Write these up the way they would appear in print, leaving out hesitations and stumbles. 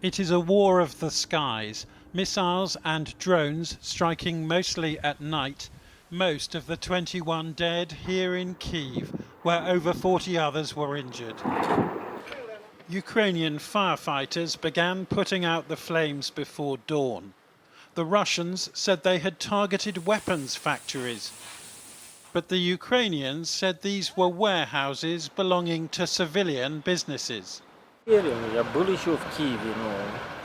It is a war of the skies, missiles and drones striking mostly at night. Most of the 21 dead here in Kyiv, where over 40 others were injured. Ukrainian firefighters began putting out the flames before dawn. The Russians said they had targeted weapons factories, but the Ukrainians said these were warehouses belonging to civilian businesses. I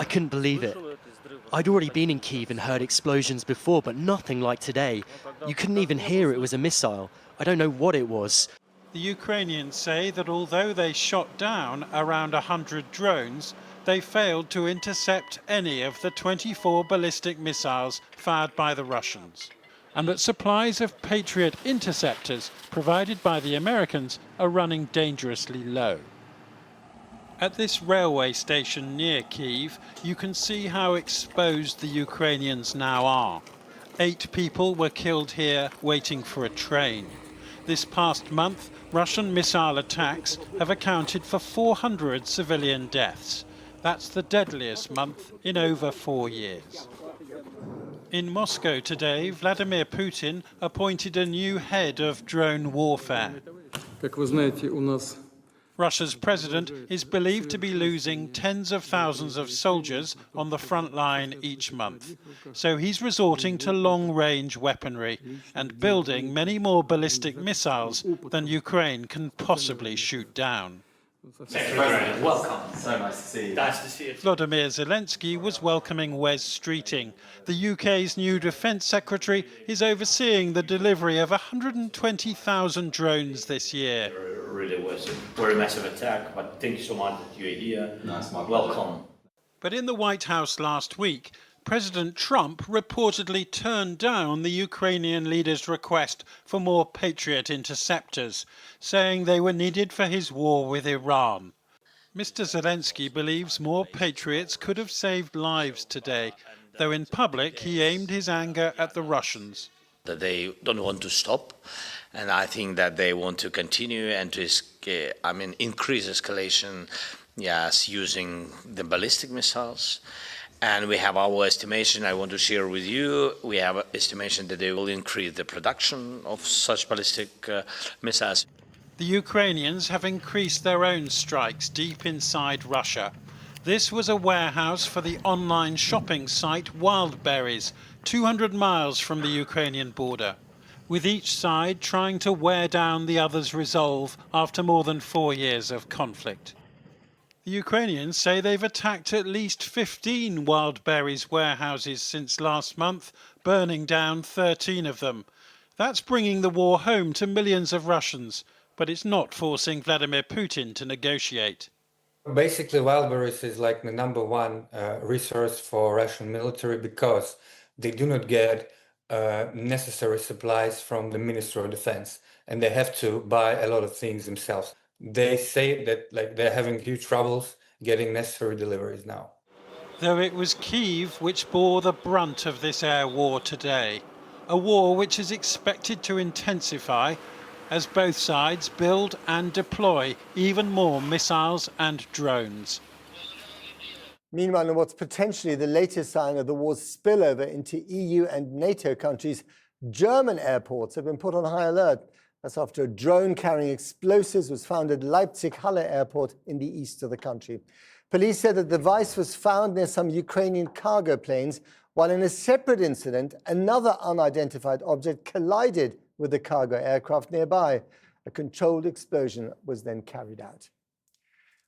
couldn't believe it. I'd already been in Kyiv and heard explosions before, but nothing like today. You couldn't even hear it was a missile. I don't know what it was. The Ukrainians say that although they shot down around 100 drones, they failed to intercept any of the 24 ballistic missiles fired by the Russians, and that supplies of Patriot interceptors provided by the Americans are running dangerously low. At this railway station near Kyiv, you can see how exposed the Ukrainians now are. 8 people were killed here waiting for a train. This past month, Russian missile attacks have accounted for 400 civilian deaths. That's the deadliest month in over 4 years. In Moscow today, Vladimir Putin appointed a new head of drone warfare. Russia's president is believed to be losing tens of thousands of soldiers on the front line each month. So he's resorting to long-range weaponry and building many more ballistic missiles than Ukraine can possibly shoot down. Thank you, President. Welcome. So nice to see you. Nice to see you. Volodymyr Zelenskyy was welcoming Wes Streeting. The UK's new Defence Secretary is overseeing the delivery of 120,000 drones this year. It really was a very massive attack, but thank you so much that you're here. Nice, welcome. But in the White House last week, President Trump reportedly turned down the Ukrainian leader's request for more Patriot interceptors, saying they were needed for his war with Iran. Mr. Zelenskyy believes more Patriots could have saved lives today, though in public he aimed his anger at the Russians. That they don't want to stop, and I think that they want to continue and to increase escalation, yes, using the ballistic missiles. And we have our estimation, I want to share with you, we have an estimation that they will increase the production of such ballistic missiles. The Ukrainians have increased their own strikes deep inside Russia. This was a warehouse for the online shopping site Wildberries, 200 miles from the Ukrainian border, with each side trying to wear down the other's resolve after more than 4 years of conflict. The Ukrainians say they've attacked at least 15 Wildberries warehouses since last month, burning down 13 of them. That's bringing the war home to millions of Russians, but it's not forcing Vladimir Putin to negotiate. Basically, Wildberries is like the number one resource for Russian military because they do not get necessary supplies from the Ministry of Defense, and they have to buy a lot of things themselves. They say that they're having huge troubles getting necessary deliveries now. Though it was Kyiv which bore the brunt of this air war today, a war which is expected to intensify as both sides build and deploy even more missiles and drones. Meanwhile, in what's potentially the latest sign of the war's spillover into EU and NATO countries, German airports have been put on high alert. That's after a drone carrying explosives was found at Leipzig-Halle Airport in the east of the country. Police said that the device was found near some Ukrainian cargo planes, while in a separate incident, another unidentified object collided with the cargo aircraft nearby. A controlled explosion was then carried out.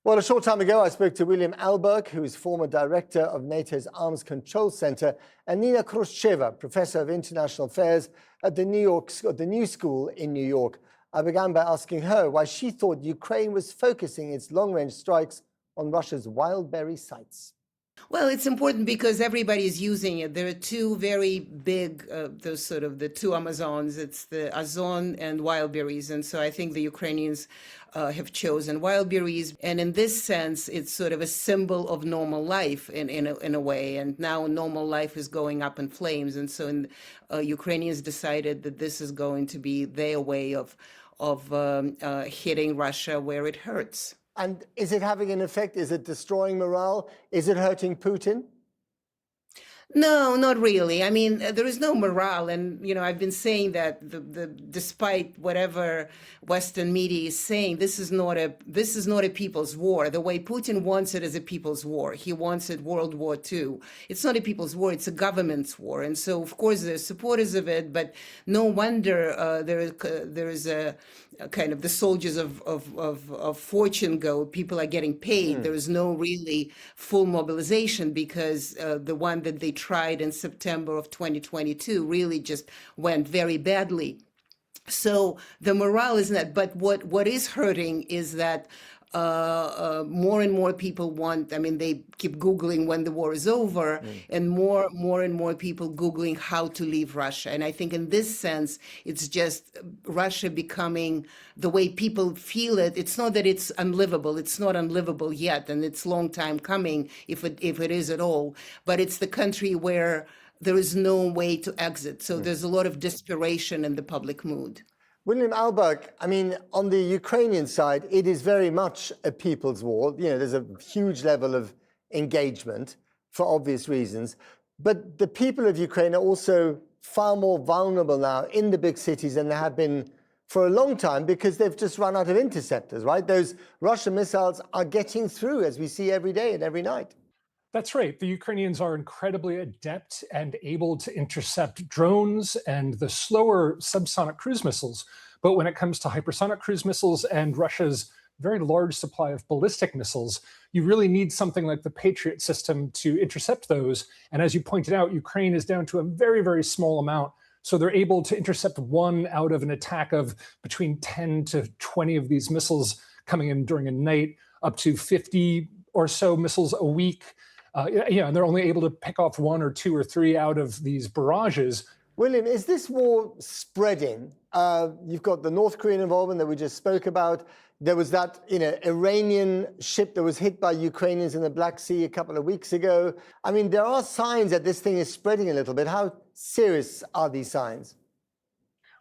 Well, a short time ago, I spoke to William Alberg, who is former director of NATO's Arms Control Center, and Nina Khrushcheva, professor of international affairs at the New School in New York. I began by asking her why she thought Ukraine was focusing its long-range strikes on Russia's Wildberry sites. Well, it's important because everybody's using it. There are two very big, those sort of the two Amazons. It's the Azon and Wildberries. And so I think the Ukrainians have chosen Wildberries. And in this sense, it's sort of a symbol of normal life in a way. And now normal life is going up in flames. And so Ukrainians decided that this is going to be their way of hitting Russia where it hurts. And is it having an effect? Is it destroying morale? Is it hurting Putin? No, not really. I mean, there is no morale, and I've been saying that despite whatever Western media is saying, this is not a people's war. The way Putin wants it is a people's war. He wants it World War II. It's not a people's war; it's a government's war. And so, of course, there's supporters of it, but no wonder there is a kind of the soldiers of fortune go. People are getting paid. There is no really full mobilization because the one that they tried in September of 2022 really just went very badly. So the morale is not, but what is hurting is that more and more people they keep Googling when the war is over, and more and more people Googling how to leave Russia. And I think in this sense, it's just Russia becoming the way people feel it. It's not that it's unlivable. It's not unlivable yet, and it's a long time coming, if it is at all. But it's the country where there is no way to exit. So there's a lot of desperation in the public mood. William Alberg, I mean, on the Ukrainian side, it is very much a people's war. There's a huge level of engagement for obvious reasons. But the people of Ukraine are also far more vulnerable now in the big cities than they have been for a long time because they've just run out of interceptors, right? Those Russian missiles are getting through, as we see every day and every night. That's right. The Ukrainians are incredibly adept and able to intercept drones and the slower subsonic cruise missiles. But when it comes to hypersonic cruise missiles and Russia's very large supply of ballistic missiles, you really need something like the Patriot system to intercept those. And as you pointed out, Ukraine is down to a very, very small amount. So they're able to intercept one out of an attack of between 10 to 20 of these missiles coming in during a night, up to 50 or so missiles a week. And they're only able to pick off one or two or three out of these barrages. William, is this war spreading? You've got the North Korean involvement that we just spoke about. There was that Iranian ship that was hit by Ukrainians in the Black Sea a couple of weeks ago. I mean, there are signs that this thing is spreading a little bit. How serious are these signs?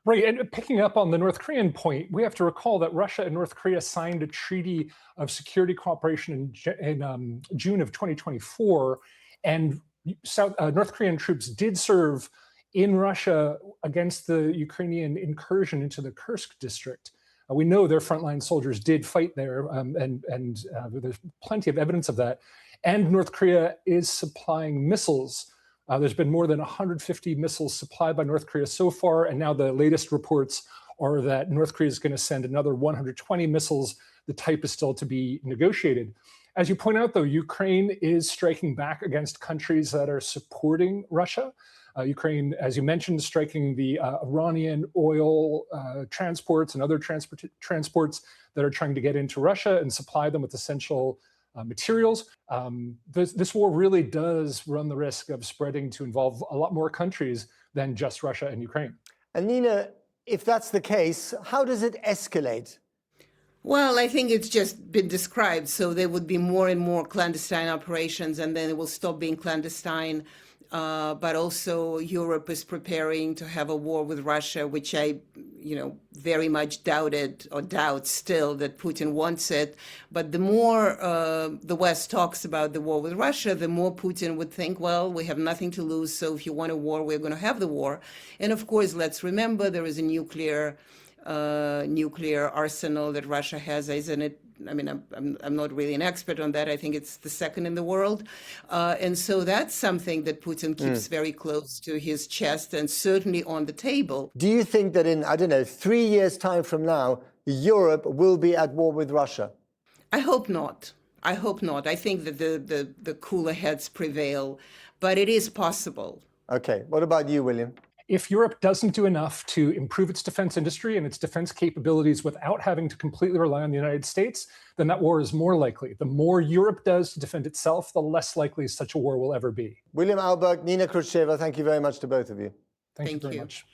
Right, and picking up on the North Korean point, we have to recall that Russia and North Korea signed a treaty of security cooperation in June of 2024, and North Korean troops did serve in Russia against the Ukrainian incursion into the Kursk district. We know their frontline soldiers did fight there, and there's plenty of evidence of that. And North Korea is supplying missiles. There's been more than 150 missiles supplied by North Korea so far, and now the latest reports are that North Korea is going to send another 120 missiles. The type is still to be negotiated. As you point out, though, Ukraine is striking back against countries that are supporting Russia. Ukraine, as you mentioned, striking the Iranian oil transports and other transports that are trying to get into Russia and supply them with essential materials. This war really does run the risk of spreading to involve a lot more countries than just Russia and Ukraine. And Nina, if that's the case, how does it escalate? Well, I think it's just been described. So there would be more and more clandestine operations, and then it will stop being clandestine. But also Europe is preparing to have a war with Russia, which I, very much doubt still that Putin wants it. But the more the West talks about the war with Russia, the more Putin would think, well, we have nothing to lose. So if you want a war, we're going to have the war. And of course, let's remember there is a nuclear arsenal that Russia has, isn't it? I mean, I'm not really an expert on that. I think it's the second in the world. And so that's something that Putin keeps very close to his chest and certainly on the table. Do you think that in, 3 years' time from now, Europe will be at war with Russia? I hope not. I think that the cooler heads prevail, but it is possible. Okay. What about you, William? If Europe doesn't do enough to improve its defense industry and its defense capabilities without having to completely rely on the United States, then that war is more likely. The more Europe does to defend itself, the less likely such a war will ever be. William Alberg, Nina Khrushcheva, thank you very much to both of you. Thank you very much.